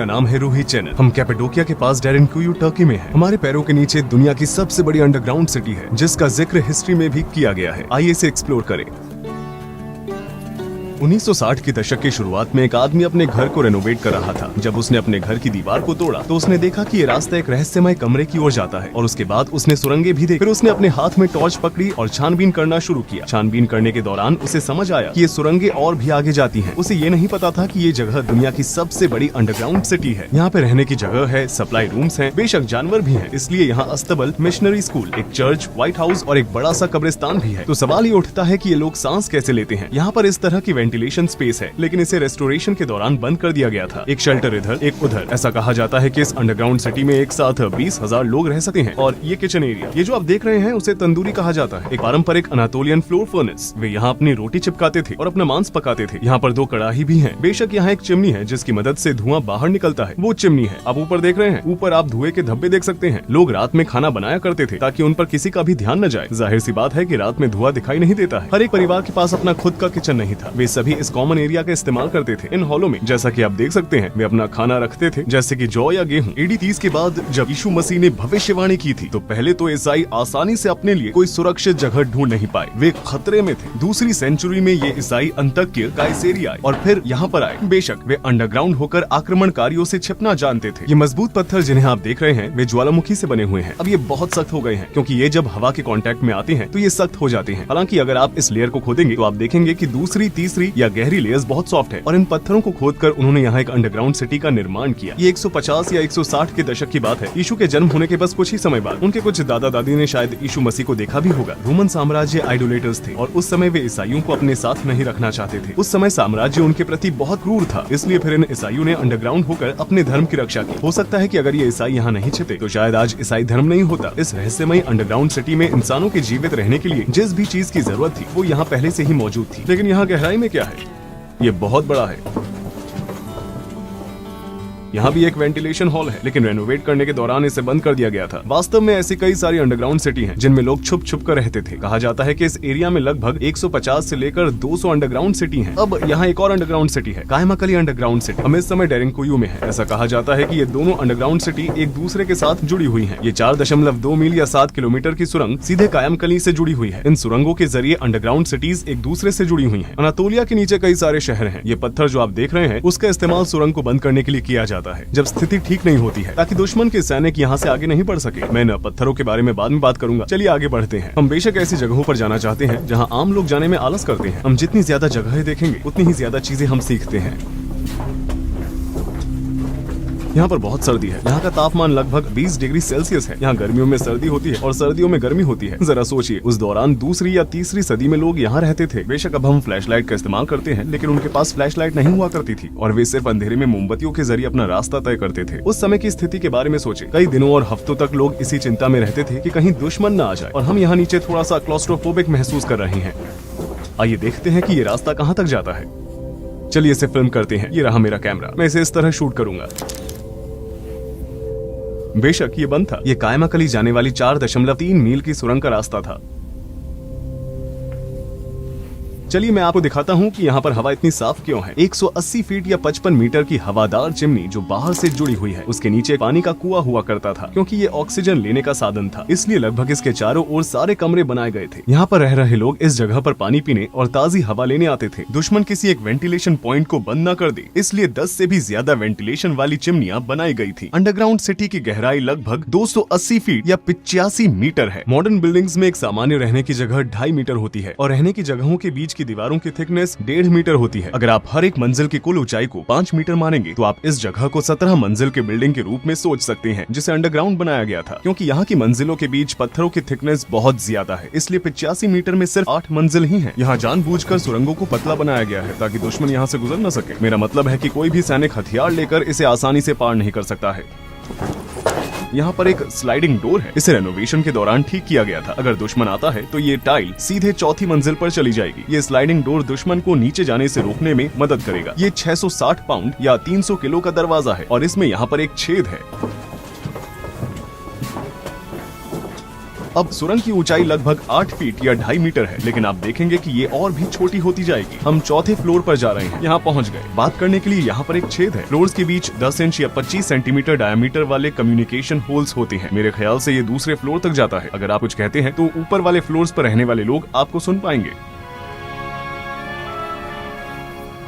मेरा नाम है रोहित चैनल। हम कैपेडोकिया के पास डेरेनकुयू टर्की में हैं। हमारे पैरों के नीचे दुनिया की सबसे बड़ी अंडरग्राउंड सिटी है, जिसका जिक्र हिस्ट्री में भी किया गया है। आइए इसे एक्सप्लोर करें। 1960 के दशक की शुरुआत में एक आदमी अपने घर को रेनोवेट कर रहा था। जब उसने अपने घर की दीवार को तोड़ा तो उसने देखा कि ये रास्ता एक रहस्यमय कमरे की ओर जाता है और उसके बाद उसने सुरंगें भी देखी। फिर उसने अपने हाथ में टॉर्च पकड़ी और छानबीन करना शुरू किया। छानबीन करने के दौरान उसे समझ आया कि ये सुरंगें और भी आगे जाती हैं। उसे ये नहीं पता था कि ये जगह दुनिया की सबसे बड़ी अंडरग्राउंड सिटी है। यहाँ पे रहने की जगह है, सप्लाई रूम्स हैं, बेशक जानवर भी हैं। इसलिए यहाँ अस्तबल, मिशनरी स्कूल, एक चर्च, व्हाइट हाउस और एक बड़ा सा कब्रिस्तान भी है। तो सवाल ये उठता है कि ये लोग सांस कैसे लेते हैं। यहाँ पर इस तरह की वेंटिलेशन स्पेस है, लेकिन इसे रेस्टोरेशन के दौरान बंद कर दिया गया था। एक शेल्टर इधर, एक उधर। ऐसा कहा जाता है कि इस अंडरग्राउंड सिटी में एक साथ 20,000 लोग रह सकते हैं। और ये किचन एरिया, ये जो आप देख रहे हैं, उसे तंदूरी कहा जाता है, एक पारंपरिक अनातोलियन फ्लोर फर्नेस। वे यहाँ अपनी रोटी चिपकाते थे और अपना मांस पकाते थे। यहाँ पर 2 कड़ाही भी हैं। बेशक यहाँ एक चिमनी है जिसकी मदद से धुआं बाहर निकलता है, वो चिमनी है। आप ऊपर देख रहे हैं, ऊपर आप धुएं के धब्बे देख सकते हैं। लोग रात में खाना बनाया करते थे ताकि उन पर किसी का भी ध्यान न जाए। जाहिर सी बात है कि रात में धुआं दिखाई नहीं देता है। हर एक परिवार के पास अपना खुद का किचन नहीं था। वे सभी इस कॉमन एरिया का इस्तेमाल करते थे। इन हॉलों में जैसा कि आप देख सकते हैं, वे अपना खाना रखते थे, जैसे कि जौ या गेहूं। AD 30 के बाद जब यीशु मसीह ने भविष्यवाणी की थी, तो पहले तो ईसाई आसानी से अपने लिए कोई सुरक्षित जगह ढूंढ नहीं पाए। वे खतरे में थे। दूसरी सेंचुरी में ये ईसाई अंतक्य काइसेरिया आए और फिर यहाँ पर आए। बेशक वे अंडरग्राउंड होकर आक्रमणकारियों से छिपना जानते थे। ये मजबूत पत्थर जिन्हें आप देख रहे हैं, वे ज्वालामुखी से बने हुए हैं। अब ये बहुत सख्त हो गए हैं, क्योंकि ये जब हवा के कांटेक्ट में आते हैं तो ये सख्त हो जाते हैं। हालांकि अगर आप इस लेयर को खोदेंगे तो आप देखेंगे कि दूसरी, तीसरी या गहरी लेयर्स बहुत सॉफ्ट है। और इन पत्थरों को खोदकर उन्होंने यहाँ एक अंडरग्राउंड सिटी का निर्माण किया। ये 150 या 160 के दशक की बात है। यीशु के जन्म होने के बस कुछ ही समय बाद उनके कुछ दादा दादी ने शायद यीशु मसीह को देखा भी होगा। रोमन साम्राज्य आइडोलेटर्स थे और उस समय वे ईसाइयों को अपने साथ नहीं रखना चाहते थे। उस समय साम्राज्य उनके प्रति बहुत क्रूर था, इसलिए फिर इन ईसाइयों ने अंडरग्राउंड होकर अपने धर्म की रक्षा की। हो सकता है कि अगर ये ईसाई यहाँ नहीं छिपते तो शायद आज ईसाई धर्म नहीं होता। इस रहस्यमयी अंडरग्राउंड सिटी में इंसानों के जीवित रहने के लिए जिस भी चीज की जरूरत थी वो यहाँ पहले से ही मौजूद थी। लेकिन यहाँ गहराई में क्या है? ये बहुत बड़ा है। यहाँ भी एक वेंटिलेशन हॉल है, लेकिन रेनोवेट करने के दौरान इसे बंद कर दिया गया था। वास्तव में ऐसी कई सारी अंडरग्राउंड सिटी हैं जिनमें लोग छुप छुप कर रहते थे। कहा जाता है कि इस एरिया में लगभग 150 से लेकर 200 अंडरग्राउंड सिटी हैं। अब यहाँ एक और अंडरग्राउंड सिटी है, कायमाकली अंडरग्राउंड सिटी। हम इस समय डेरेनकुयू में है। ऐसा कहा जाता है कि ये दोनों अंडरग्राउंड सिटी एक दूसरे के साथ जुड़ी हुई है। ये 4.2 मील या 7 किलोमीटर की सुरंग सीधे कायमकली से जुड़ी हुई है। इन सुरंगों के जरिए अंडरग्राउंड सिटीज एक दूसरे से जुड़ी हुई है। अनातोलिया के नीचे कई सारे शहर है। ये पत्थर जो आप देख रहे हैं, उसका इस्तेमाल सुरंग को बंद करने के लिए किया जाता है जब स्थिति ठीक नहीं होती है, ताकि दुश्मन के सैनिक यहाँ से आगे नहीं बढ़ सके। मैं इन पत्थरों के बारे में बाद में बात करूंगा। चलिए आगे बढ़ते हैं। हम बेशक ऐसी जगहों पर जाना चाहते हैं जहाँ आम लोग जाने में आलस करते हैं। हम जितनी ज्यादा जगहें देखेंगे उतनी ही ज्यादा चीजें हम सीखते हैं। यहाँ पर बहुत सर्दी है। यहाँ का तापमान लगभग 20 डिग्री सेल्सियस है। यहाँ गर्मियों में सर्दी होती है और सर्दियों में गर्मी होती है। जरा सोचिए, उस दौरान दूसरी या तीसरी सदी में लोग यहाँ रहते थे। बेशक अब हम फ्लैशलाइट का इस्तेमाल करते हैं, लेकिन उनके पास फ्लैशलाइट नहीं हुआ करती थी और वे सिर्फ अंधेरे में मोमबत्तियों के जरिए अपना रास्ता तय करते थे। उस समय की स्थिति के बारे में सोचे। कई दिनों और हफ्तों तक लोग इसी चिंता में रहते थे कि कहीं दुश्मन न आ जाए। और हम यहाँ नीचे थोड़ा सा क्लॉस्ट्रोफोबिक महसूस कर रहे हैं। आइए देखते हैं कि ये रास्ता कहाँ तक जाता है। चलिए इसे फिल्म करते हैं। ये रहा मेरा कैमरा। मैं इसे इस तरह शूट करूंगा। बेशक ये बंद था। ये कायमाकली जाने वाली 4.3 मील की सुरंग का रास्ता था। चलिए मैं आपको दिखाता हूँ कि यहाँ पर हवा इतनी साफ क्यों है। 180 फीट या 55 मीटर की हवादार चिमनी जो बाहर से जुड़ी हुई है, उसके नीचे पानी का कुआं हुआ करता था। क्योंकि ये ऑक्सीजन लेने का साधन था, इसलिए लगभग इसके चारों ओर सारे कमरे बनाए गए थे। यहाँ पर रह रहे लोग इस जगह पर पानी पीने और ताजी हवा लेने आते थे। दुश्मन किसी एक वेंटिलेशन पॉइंट को बंद न कर दे, इसलिए 10 से भी ज्यादा वेंटिलेशन वाली चिमनियां बनाई गई थी। अंडरग्राउंड सिटी की गहराई लगभग 280 फीट या 85 मीटर है। मॉडर्न बिल्डिंग्स में एक सामान्य रहने की जगह 2.5 मीटर होती है और रहने की जगहों के बीच की दीवारों की थिकनेस 1.5 मीटर होती है। अगर आप हर एक मंजिल की कुल ऊंचाई को 5 मीटर मानेंगे तो आप इस जगह को 17 मंजिल के बिल्डिंग के रूप में सोच सकते हैं, जिसे अंडरग्राउंड बनाया गया था। क्योंकि यहाँ की मंजिलों के बीच पत्थरों की थिकनेस बहुत ज्यादा है, इसलिए 85 मीटर में सिर्फ 8 मंजिल ही है। यहाँ जानबूझकर सुरंगों को पतला बनाया गया है ताकि दुश्मन यहाँ से गुजर न सके। मेरा मतलब है कि कोई भी सैनिक हथियार लेकर इसे आसानी से पार नहीं कर सकता है। यहाँ पर एक स्लाइडिंग डोर है। इसे रेनोवेशन के दौरान ठीक किया गया था। अगर दुश्मन आता है तो ये टाइल सीधे चौथी मंजिल पर चली जाएगी। ये स्लाइडिंग डोर दुश्मन को नीचे जाने से रोकने में मदद करेगा। ये 660 पाउंड या 300 किलो का दरवाजा है और इसमें यहाँ पर एक छेद है। अब सुरंग की ऊंचाई लगभग 8 फीट या 2.5 मीटर है, लेकिन आप देखेंगे कि ये और भी छोटी होती जाएगी। हम चौथे फ्लोर पर जा रहे हैं, यहाँ पहुँच गए। बात करने के लिए यहाँ पर एक छेद है। फ्लोर्स के बीच 10 इंच या 25 सेंटीमीटर डायमीटर वाले कम्युनिकेशन होल्स होते हैं। मेरे ख्याल से ये दूसरे फ्लोर तक जाता है। अगर आप कुछ कहते हैं तो ऊपर वाले फ्लोर्स पर रहने वाले लोग आपको सुन पाएंगे।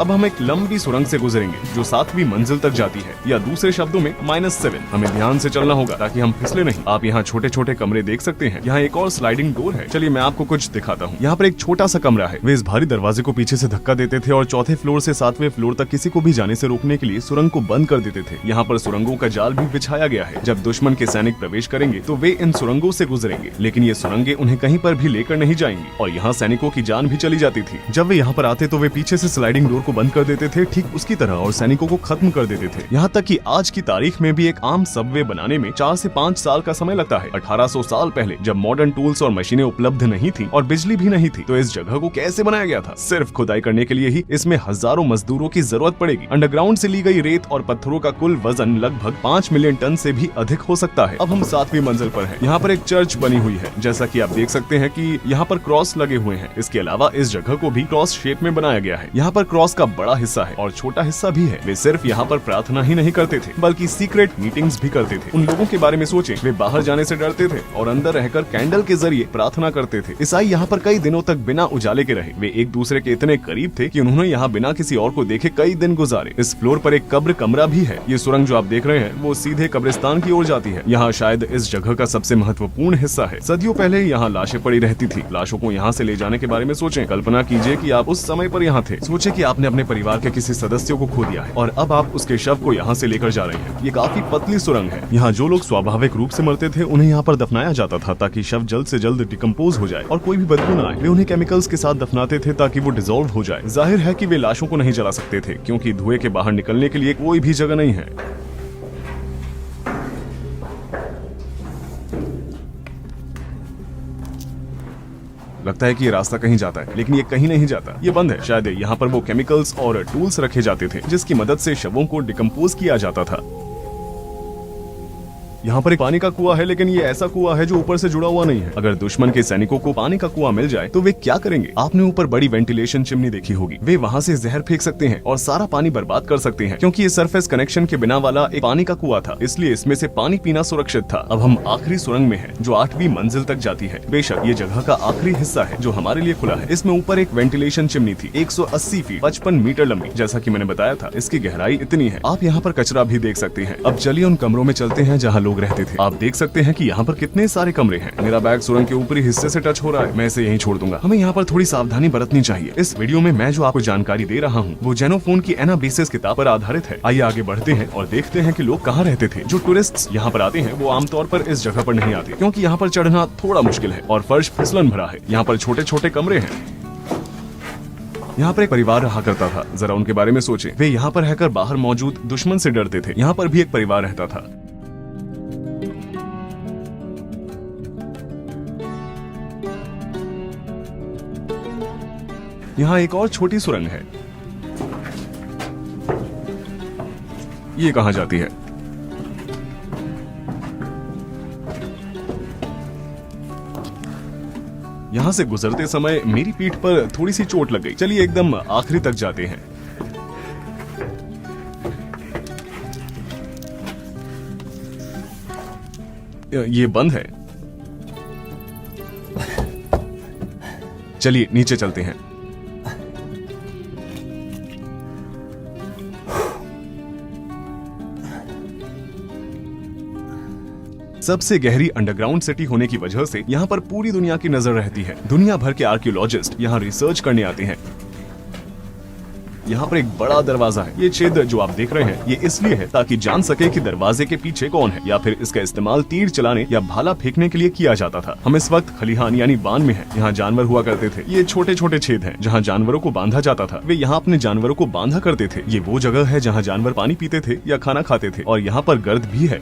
अब हम एक लंबी सुरंग से गुजरेंगे जो 7वीं मंजिल तक जाती है, या दूसरे शब्दों में -7। हमें ध्यान से चलना होगा ताकि हम फिसले नहीं। आप यहाँ छोटे छोटे कमरे देख सकते हैं। यहाँ एक और स्लाइडिंग डोर है। चलिए मैं आपको कुछ दिखाता हूँ। यहाँ पर एक छोटा सा कमरा है। वे इस भारी दरवाजे को पीछे से धक्का देते थे और चौथे फ्लोर से 7वें फ्लोर तक किसी को भी जाने से रोकने के लिए सुरंग को बंद कर देते थे। यहाँ पर सुरंगों का जाल भी बिछाया गया है। जब दुश्मन के सैनिक प्रवेश करेंगे तो वे इन सुरंगों से गुजरेंगे, लेकिन ये सुरंगें उन्हें कहीं पर भी लेकर नहीं जाएंगी और यहाँ सैनिकों की जान भी चली जाती थी। जब वे यहाँ पर आते तो वे पीछे से स्लाइडिंग डोर को बंद कर देते थे ठीक उसकी तरह और सैनिकों को खत्म कर देते थे। यहाँ तक कि आज की तारीख में भी एक आम सबवे बनाने में 4 से 5 साल का समय लगता है। 1800 साल पहले जब मॉडर्न टूल्स और मशीनें उपलब्ध नहीं थी और बिजली भी नहीं थी, तो इस जगह को कैसे बनाया गया था? सिर्फ खुदाई करने के लिए ही इसमें हजारों मजदूरों की जरूरत पड़ेगी। अंडरग्राउंड से ली गई रेत और पत्थरों का कुल वजन लगभग 5 मिलियन टन से भी अधिक हो सकता है। अब हम 7वीं मंजिल पर हैं। यहाँ पर एक चर्च बनी हुई है। जैसा कि आप देख सकते हैं कि यहाँ पर क्रॉस लगे हुए हैं। इसके अलावा इस जगह को भी क्रॉस शेप में बनाया गया है। यहाँ पर क्रॉस का बड़ा हिस्सा है और छोटा हिस्सा भी है। वे सिर्फ यहाँ पर प्रार्थना ही नहीं करते थे बल्कि सीक्रेट मीटिंग्स भी करते थे। उन लोगों के बारे में सोचें, वे बाहर जाने से डरते थे और अंदर रहकर कैंडल के जरिए प्रार्थना करते थे। ईसाई यहाँ पर कई दिनों तक बिना उजाले के रहे। वे एक दूसरे के इतने करीब थे कि उन्होंने यहाँ बिना किसी और को देखे कई दिन गुजारे। इस फ्लोर पर एक कब्र कमरा भी है। ये सुरंग जो आप देख रहे हैं वो सीधे कब्रिस्तान की ओर जाती है। यहाँ शायद इस जगह का सबसे महत्वपूर्ण हिस्सा है। सदियों पहले यहाँ लाशें पड़ी रहती थी। लाशों को यहाँ से ले जाने के बारे में सोचें। कल्पना कीजिए कि आप उस समय पर यहाँ थे। सोचे कि आपने अपने परिवार के किसी सदस्य को खो दिया है और अब आप उसके शव को यहाँ से लेकर जा रहे हैं। ये काफी पतली सुरंग है। यहाँ जो लोग स्वाभाविक रूप से मरते थे उन्हें यहाँ पर दफनाया जाता था ताकि शव जल्द से जल्द डिकम्पोज हो जाए और कोई भी बदबू न आए। वे उन्हें केमिकल्स के साथ दफनाते थे ताकि वो डिसॉल्व हो जाए। जाहिर है कि वे लाशों को नहीं जला सकते थे क्योंकि धुएं के बाहर निकलने के लिए कोई भी जगह नहीं है। लगता है कि ये रास्ता कहीं जाता है, लेकिन ये कहीं नहीं जाता। ये बंद है। शायद यहाँ पर वो केमिकल्स और टूल्स रखे जाते थे जिसकी मदद से शवों को डिकम्पोज किया जाता था। यहाँ पर एक पानी का कुआं है, लेकिन ये ऐसा कुआं है जो ऊपर से जुड़ा हुआ नहीं है। अगर दुश्मन के सैनिकों को पानी का कुआं मिल जाए तो वे क्या करेंगे? आपने ऊपर बड़ी वेंटिलेशन चिमनी देखी होगी। वे वहाँ से जहर फेंक सकते हैं और सारा पानी बर्बाद कर सकते हैं क्योंकि ये सरफेस कनेक्शन के बिना वाला एक पानी का कुआं था, इसलिए इसमें से पानी पीना सुरक्षित था। अब हम आखिरी सुरंग में हैं जो 8वीं मंजिल तक जाती है। बेशक ये जगह का आखिरी हिस्सा है जो हमारे लिए खुला है। इसमें ऊपर एक वेंटिलेशन चिमनी थी 180 फीट 55 मीटर लंबी। जैसा कि मैंने बताया था, इसकी गहराई इतनी है। आप यहाँ पर कचरा भी देख सकते हैं। अब चलिए उन कमरों में चलते हैं जहाँ लोग रहते थे। आप देख सकते हैं कि यहाँ पर कितने सारे कमरे हैं। मेरा बैग सुरंग के ऊपरी हिस्से से टच हो रहा है। मैं इसे यहीं छोड़ दूंगा। हमें यहाँ पर थोड़ी सावधानी बरतनी चाहिए। इस वीडियो में मैं जो आपको जानकारी दे रहा हूँ वो जेनोफोन की एनाबेसिस किताब पर आधारित है। आइए आगे बढ़ते हैं और देखते हैं कि लोग कहाँ रहते थे। जो टूरिस्ट यहाँ पर आते हैं वो आमतौर पर इस जगह पर नहीं आते क्योंकि यहाँ पर चढ़ना थोड़ा मुश्किल है और फर्श फिसलन भरा है। यहाँ पर छोटे छोटे कमरे हैं। यहाँ पर एक परिवार रहा करता था। जरा उनके बारे में सोचें। वे यहाँ पर रहकर बाहर मौजूद दुश्मन से डरते थे। यहाँ पर भी एक परिवार रहता था। यहाँ एक और छोटी सुरंग है। ये कहाँ जाती है? यहाँ से गुजरते समय मेरी पीठ पर थोड़ी सी चोट लग गई। चलिए एकदम आखिरी तक जाते हैं। ये बंद है। चलिए नीचे चलते हैं। सबसे गहरी अंडरग्राउंड सिटी होने की वजह से यहाँ पर पूरी दुनिया की नजर रहती है। दुनिया भर के आर्कियोलॉजिस्ट यहाँ रिसर्च करने आते हैं। यहाँ पर एक बड़ा दरवाजा है। ये छेद जो आप देख रहे हैं ये इसलिए है ताकि जान सके कि दरवाजे के पीछे कौन है, या फिर इसका इस्तेमाल तीर चलाने या भाला फेंकने के लिए किया जाता था। हम इस वक्त खलिहान यानी बान में हैं। यहाँ जानवर हुआ करते थे। ये छोटे छोटे छेद हैं जहाँ जानवरों को बांधा जाता था। वे यहाँ अपने जानवरों को बांधा करते थे। ये वो जगह है जहाँ जानवर पानी पीते थे या खाना खाते थे और यहाँ पर गर्द भी है।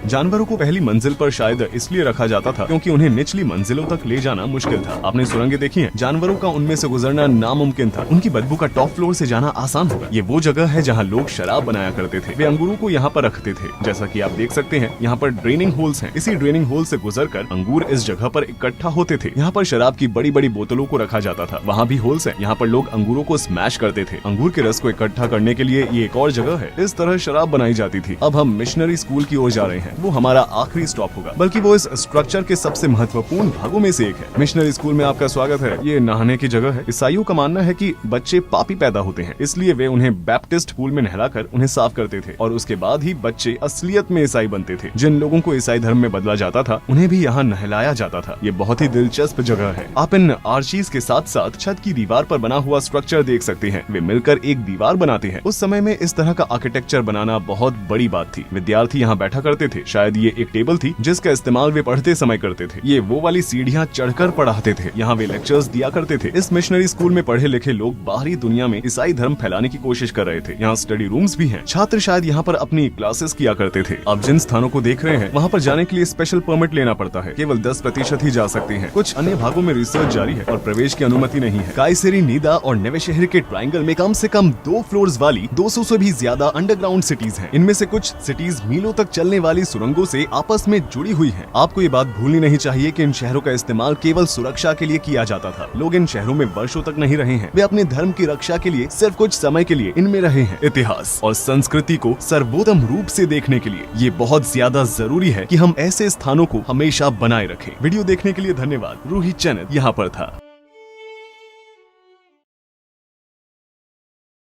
जानवरों को पहली मंजिल पर शायद इसलिए रखा जाता था क्योंकि उन्हें निचली मंजिलों तक ले जाना मुश्किल था। आपने सुरंगें देखी हैं? जानवरों का उनमें से गुजरना नामुमकिन था। उनकी बदबू का टॉप फ्लोर से जाना आसान होगा। ये वो जगह है जहाँ लोग शराब बनाया करते थे। वे अंगूरों को यहाँ पर रखते थे। जैसा कि आप देख सकते हैं, यहाँ पर ड्रेनिंग होल्स हैं। इसी ड्रेनिंग होल से गुजरकर अंगूर इस जगह पर इकट्ठा होते थे। यहाँ पर शराब की बड़ी बड़ी बोतलों को रखा जाता था। वहाँ भी होल्स हैं। यहाँ पर लोग अंगूरों को स्मैश करते थे। अंगूर के रस को इकट्ठा करने के लिए ये एक और जगह है। इस तरह शराब बनाई जाती थी। अब हम मिशनरी स्कूल की ओर जा रहे हैं। वो हमारा आखिरी स्टॉप होगा, बल्कि वो इस स्ट्रक्चर के सबसे महत्वपूर्ण भागों में से एक है। मिशनरी स्कूल में आपका स्वागत है। ये नहाने की जगह है। ईसाइयों का मानना है कि बच्चे पापी पैदा होते हैं, इसलिए वे उन्हें बैप्टिस्ट पूल में नहलाकर उन्हें साफ करते थे और उसके बाद ही बच्चे असलियत में ईसाई बनते थे। जिन लोगों को ईसाई धर्म में बदला जाता था उन्हें भी यहाँ नहलाया जाता था। ये बहुत ही दिलचस्प जगह है। आप इन आर्चीज के साथ साथ छत की दीवार पर बना हुआ स्ट्रक्चर देख सकते हैं। वे मिलकर एक दीवार बनाते हैं। उस समय में इस तरह का आर्किटेक्चर बनाना बहुत बड़ी बात थी। विद्यार्थी यहाँ बैठा करते थे। शायद ये एक टेबल थी जिसका इस्तेमाल वे पढ़ते समय करते थे। ये वो वाली सीढ़ियाँ चढ़कर पढ़ाते थे। यहाँ वे लेक्चर्स दिया करते थे। इस मिशनरी स्कूल में पढ़े लिखे लोग बाहरी दुनिया में ईसाई धर्म फैलाने की कोशिश कर रहे थे। यहाँ स्टडी रूम्स भी हैं। छात्र शायद यहाँ पर अपनी क्लासेस किया करते थे। अब जिन स्थानों को देख रहे हैं वहाँ पर जाने के लिए स्पेशल परमिट लेना पड़ता है। केवल 10% ही जा सकते हैं। कुछ अन्य भागों में रिसर्च जारी है और प्रवेश की अनुमति नहीं है। कायसेरी, नीदा और नवे शहर के ट्रायंगल में कम से कम 2 फ्लोर्स वाली 200 से भी ज्यादा अंडरग्राउंड सिटीज हैं। इनमें से कुछ सिटीज मीलों तक चलने वाली सुरंगों से आपस में जुड़ी हुई हैं। आपको ये बात भूलनी नहीं चाहिए कि इन शहरों का इस्तेमाल केवल सुरक्षा के लिए किया जाता था। लोग इन शहरों में वर्षों तक नहीं रहे हैं। वे अपने धर्म की रक्षा के लिए सिर्फ कुछ समय के लिए इनमें रहे हैं। इतिहास और संस्कृति को सर्वोत्तम रूप से देखने के लिए ये बहुत ज्यादा जरूरी है कि हम ऐसे स्थानों को हमेशा बनाए रखें। वीडियो देखने के लिए धन्यवाद। रूही चैनल यहाँ पर था।